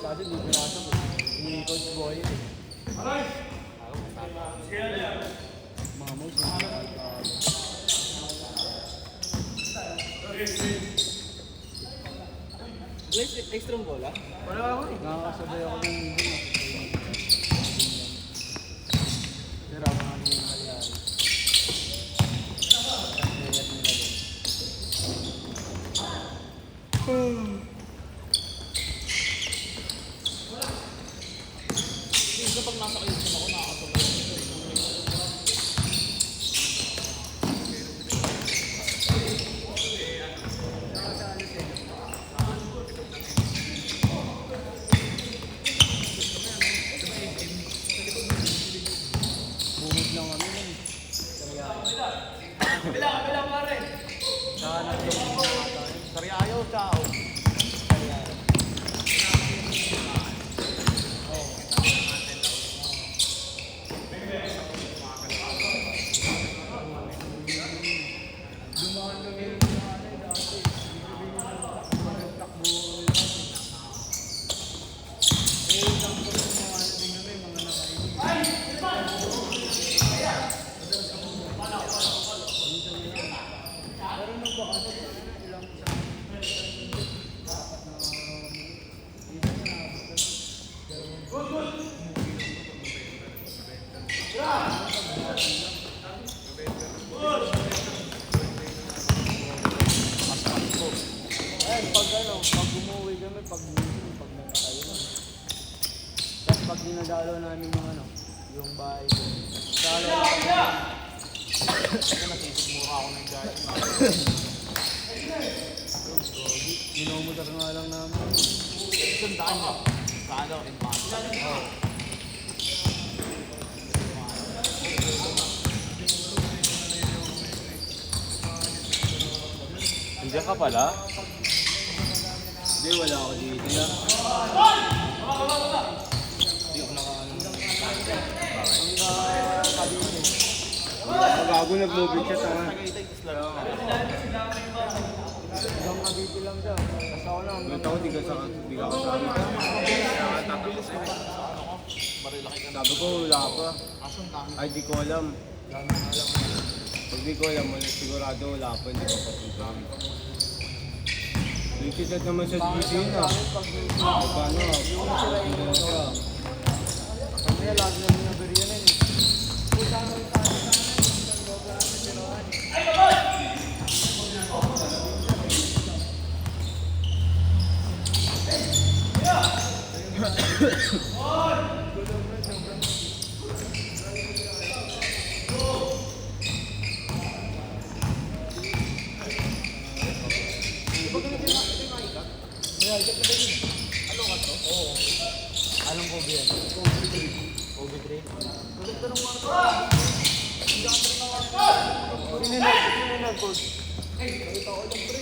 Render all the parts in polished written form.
Kasi di pinasok ni Coach Boy. Mga mo siya. Extra bola? Wala ako eh. Nakakasabay ako ng ibon. Pero ako nga yung nangyari. Kaya nila din. Kasi pag nasa kayo ako, nakakasabay. Bumod lang kami nun. Kabila pare! Saka nagdong mga tayo. Saryayo, ciao! Dumaan kami yung nanay dati. Takbo dati. Eh, isang ko rin mga din kami, mga nakainig. Pero nung baka sa ilang pag umuwi kami, pag nakatayo. Tapos pag dinadalo namin yung yung bahay ko. Dalo Kasi nasisigmura ako ng guys. Minumutar nga lang namin. Sundaan mo. Sa ano, in Nandiyan ka pala? Hindi, wala ako dito na. Hindi ako nakaano. Magago nag-movie siya sa Tagaytay, isla lang. hanggang Cavite lang siya. Tapos ako na hanggang Ikaw, di ka kasama. Marilaki ka na. Sabi ko, wala pa. Asan dami? Ay, di ko alam. Pag di ko alam, sigurado wala pa. Hindi ko papunta. Likitat naman sa GC yun ah. Paano ah? Hindi na siya. Kami lagi namin nabiriyanan eh. Anong COVID yan? COVID rin. Hindi coach. Nakita ko lang pre.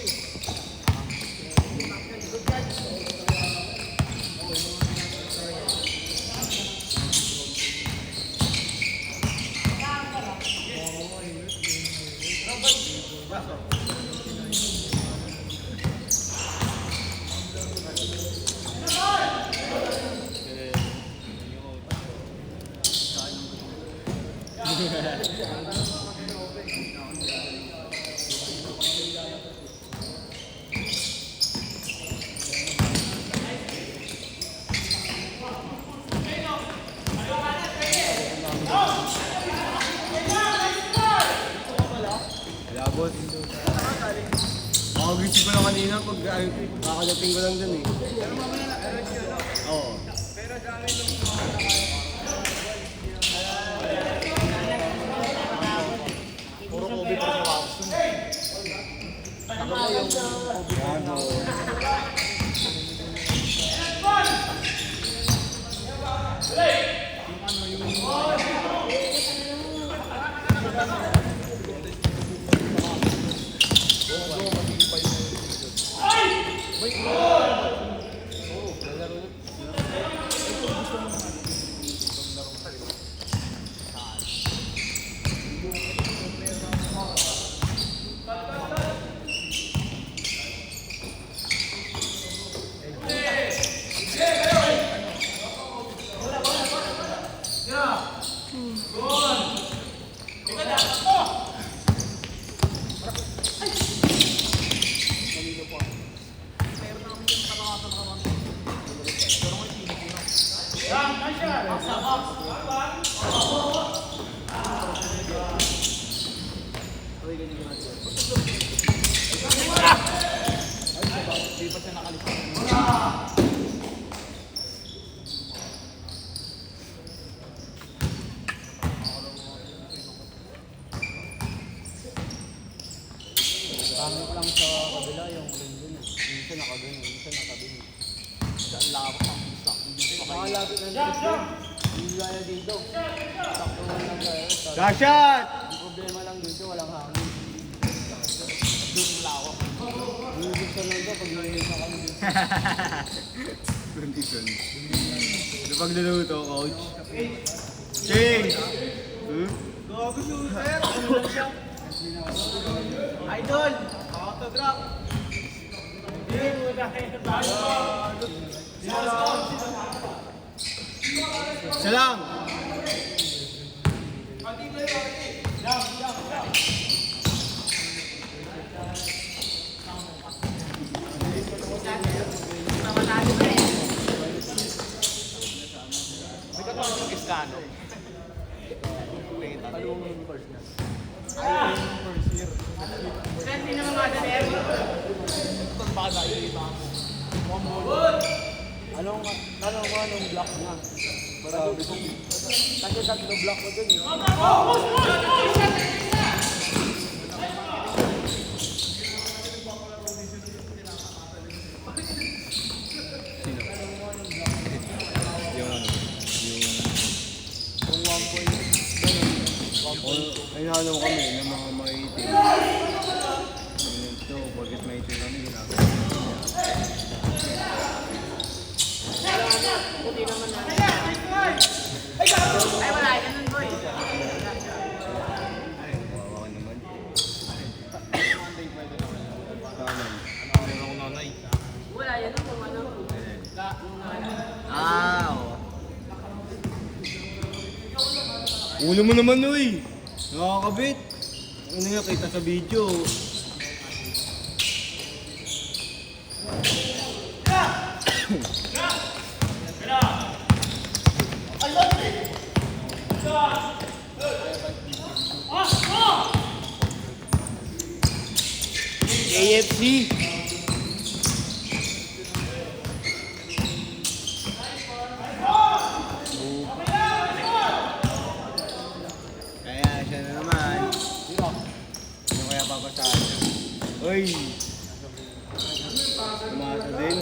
Wala, boss. Makagising ko lang kanina pag kakadating ko lang dun eh. Oo. Puro COVID pa sa Watson. Okay, ganyan nga dyan. Hindi pa siya nakalipad. Pangit lang sa kabila yung ring dun eh. Minsan nakagano, minsan nakabino. Sa lawak ng isa. Hindi pa kayo. Mga lapit ng trip yun. Hindi gaya dito. Sakto lang tayo. Gashot! Ang problema lang dito, walang hangin. Doon lawak. Bubuksan lang ito pag nahihit na kami dito. Condition. Ano pag naluto, coach? Ching! Hmm? Idol! Autograph! Isa lang! May katulad yung Iskano. Talong yung first na. Ay, yung first year. Itong bata, yung Anong block niya? Marami kong... Kasi tatlo block ko dun eh. Yung ano? Kung 1 point, ganun. Ay, nalo kami ng mga maitim. Ito, bakit maitim kami ginagawa. Puti naman na. Ay, wala. Ganun, boy. Ay, kawawa ka naman. Taman. Meron akong nanay. Wala. Yan ang kung ano. Ah, oo. Ulo mo naman, uy! Nakakabit! Ano nga, kita sa video. AFC! Kaya siya na naman. Ano kaya papasahan niya? Uy! Tumasa din.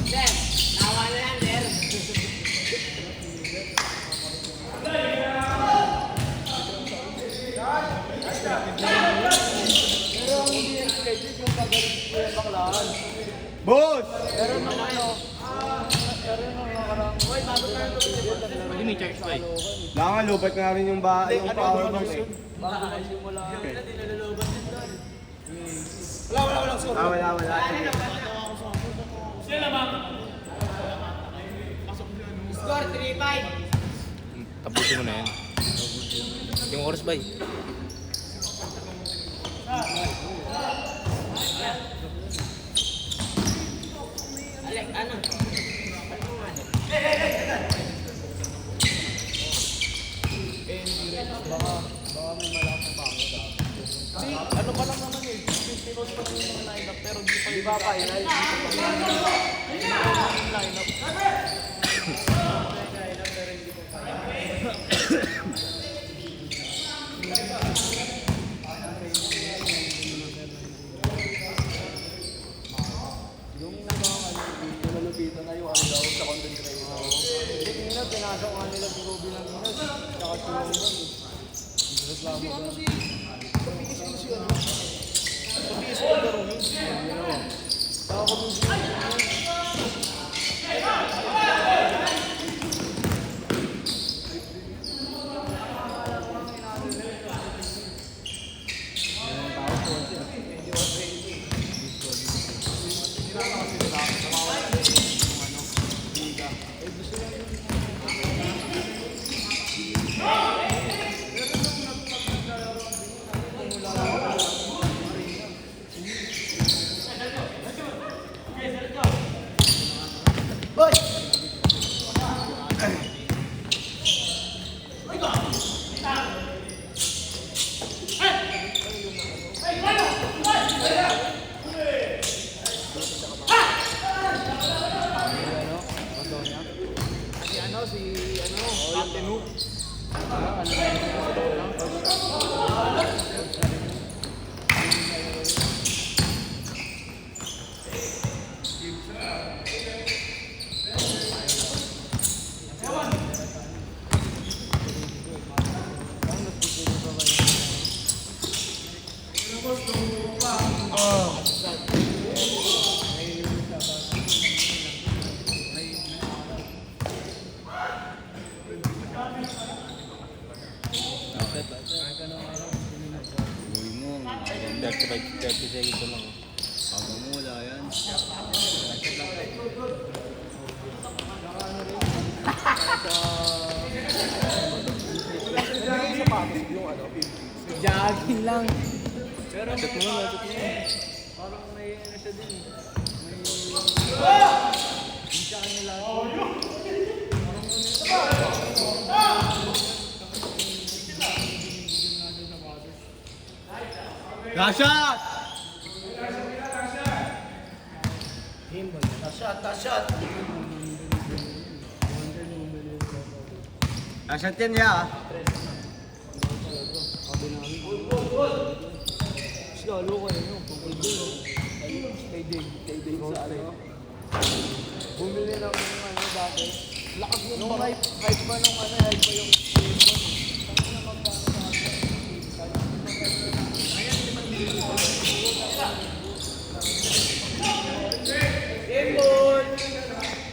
Sir, tawa na lang, sir. Pero ang hindi expected yung pagalit ko yung baklaan. Boss! Pero nung ano, pero nung nakarang... Uy, bago na ito. Pwede may charge pa eh. Wala nga, lupat nga rin yung bahay, yung power bank eh. Bago magsimula. Ah, wala. Score, 3-5. Tapusin mo na yan. Yung oras ba eh? Alek, ano? Baka may malakas pa ako daw. Kasi ano pa lang naman eh. 50 rows pa lang yung mga lineup pero di pa Di yung ba pa yun? lineup. Yung nalupitan na yung ano daw sa content creator. Hindi nila, pinasok nga nila si Ruby ng Minas. Tsaka si Ruby ng Reklamo doon. Sabi ko laro yun. Pagmamula yan. Jogging lang. Pero parang may ano siya din eh. Hindi siya ano lahat. Rashad! Rashad yan ya. Sabi namin. Mas lalo ko yun. Kay Dave sa ano. Bumili ng ano dati. Lakas nung hype pa nung ano, hype pa yung